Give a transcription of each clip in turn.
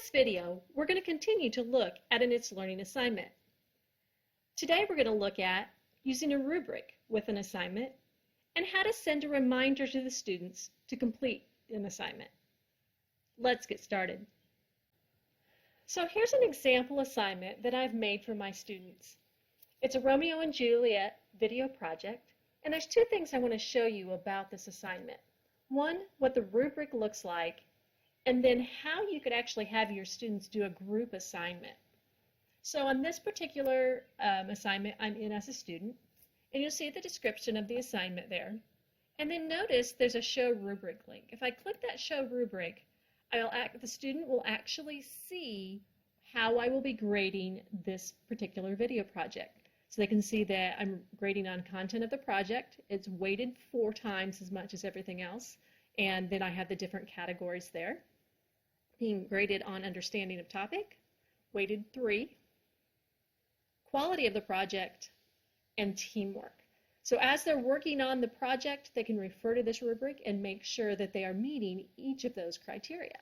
this video, we're going to continue to look at an It's Learning assignment. Today we're going to look at using a rubric with an assignment and how to send a reminder to the students to complete an assignment. Let's get started. So here's an example assignment that I've made for my students. It's a Romeo and Juliet video project, and there's two things I want to show you about this assignment. One, what the rubric looks like, and then how you could actually have your students do a group assignment. So on this particular assignment, I'm in as a student, and you'll see the description of the assignment there. And then notice there's a Show Rubric link. If I click that Show Rubric, the student will actually see how I will be grading this particular video project. So they can see that I'm grading on content of the project. It's weighted 4 times as much as everything else. And then I have the different categories there. Being graded on understanding of topic, weighted 3, quality of the project, and teamwork. So as they're working on the project, they can refer to this rubric and make sure that they are meeting each of those criteria.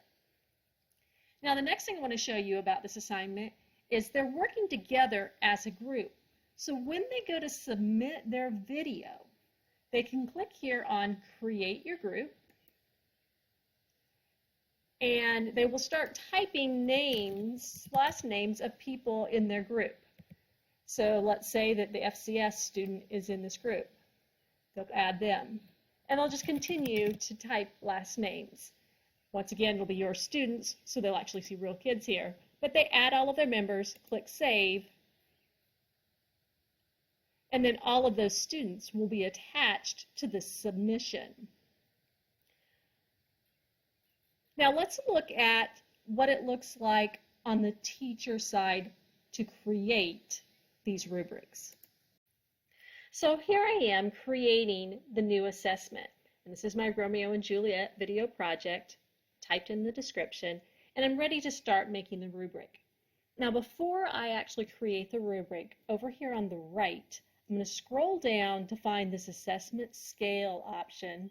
Now the next thing I want to show you about this assignment is they're working together as a group. So when they go to submit their video, they can click here on Create Your Group, and they will start typing names, last names of people in their group. So let's say that the FCS student is in this group. They'll add them, and they'll just continue to type last names. Once again, it'll be your students, so they'll actually see real kids here. But they add all of their members, click Save, and then all of those students will be attached to the submission. Now let's look at what it looks like on the teacher side to create these rubrics. So here I am creating the new assessment. And this is my Romeo and Juliet video project, typed in the description, and I'm ready to start making the rubric. Now before I actually create the rubric, over here on the right, I'm going to scroll down to find this assessment scale option.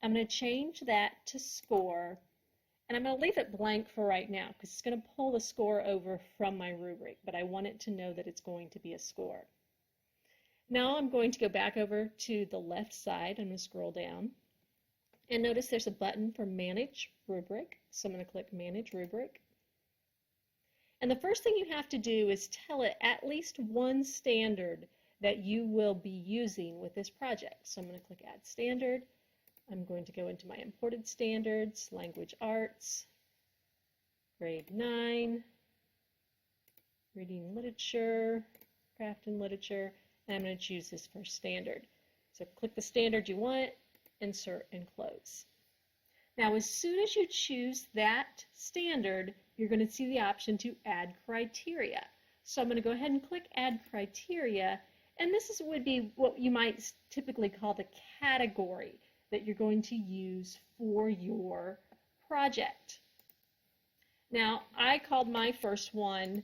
I'm going to change that to score. And I'm going to leave it blank for right now because it's going to pull the score over from my rubric, but I want it to know that it's going to be a score. Now I'm going to go back over to the left side. I'm going to scroll down and notice there's a button for Manage Rubric. So I'm going to click Manage Rubric. And the first thing you have to do is tell it at least one standard that you will be using with this project. So I'm going to click Add Standard. I'm going to go into my imported standards, language arts, grade 9, reading literature, craft and literature, and I'm going to choose this first standard. So click the standard you want, insert and close. Now as soon as you choose that standard, you're going to see the option to add criteria. So I'm going to go ahead and click Add Criteria, and this would be what you might typically call the category that you're going to use for your project. Now, I called my first one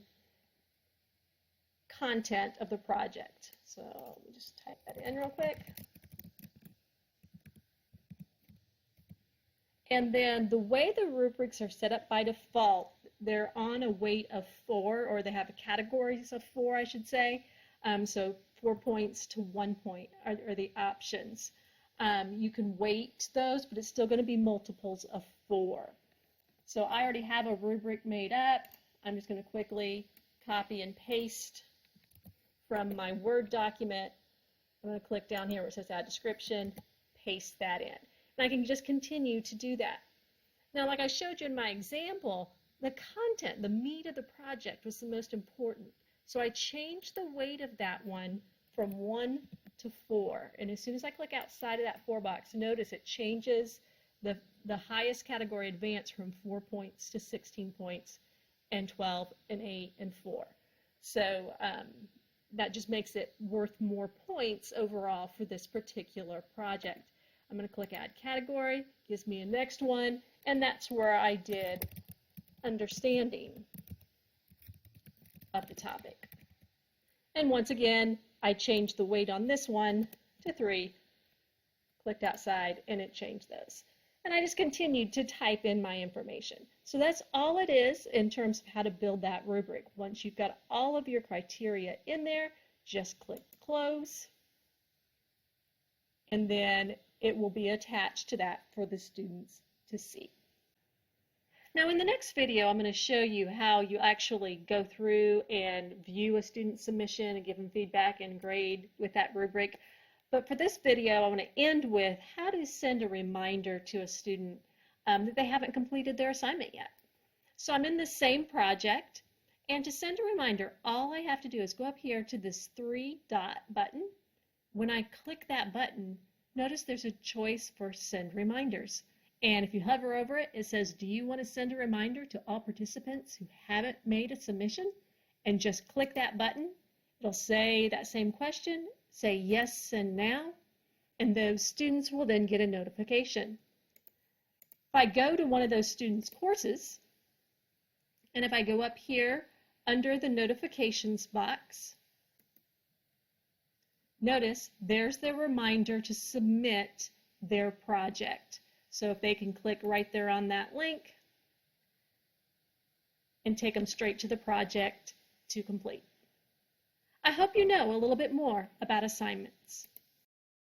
content of the project. So let me just type that in real quick. And then the way the rubrics are set up by default, they're on a weight of 4, or they have categories of 4, I should say. So 4 points to 1 point are the options. You can weight those, but it's still going to be multiples of 4. So I already have a rubric made up. I'm just going to quickly copy and paste from my Word document. I'm going to click down here where it says Add Description, paste that in. And I can just continue to do that. Now, like I showed you in my example, the content, the meat of the project was the most important. So I changed the weight of that one from 1 to 4, and as soon as I click outside of that 4 box, notice it changes the highest category advanced from 4 points to 16 points, and 12 and 8 and 4. So that just makes it worth more points overall for this particular project. I'm going to click Add Category, gives me a next one, and that's where I did understanding of the topic. And once again, I changed the weight on this one to 3, clicked outside, and it changed those. And I just continued to type in my information. So that's all it is in terms of how to build that rubric. Once you've got all of your criteria in there, just click close, and then it will be attached to that for the students to see. Now in the next video, I'm going to show you how you actually go through and view a student submission and give them feedback and grade with that rubric. But for this video, I want to end with how to send a reminder to a student that they haven't completed their assignment yet. So I'm in the same project, and to send a reminder, all I have to do is go up here to this 3-dot button. When I click that button, notice there's a choice for send reminders. And if you hover over it, it says, do you want to send a reminder to all participants who haven't made a submission? And just click that button. It'll say that same question, say yes, send now, and those students will then get a notification. If I go to one of those students' courses, and if I go up here under the notifications box, notice there's the reminder to submit their project. So if they can click right there on that link and take them straight to the project to complete. I hope you know a little bit more about assignments.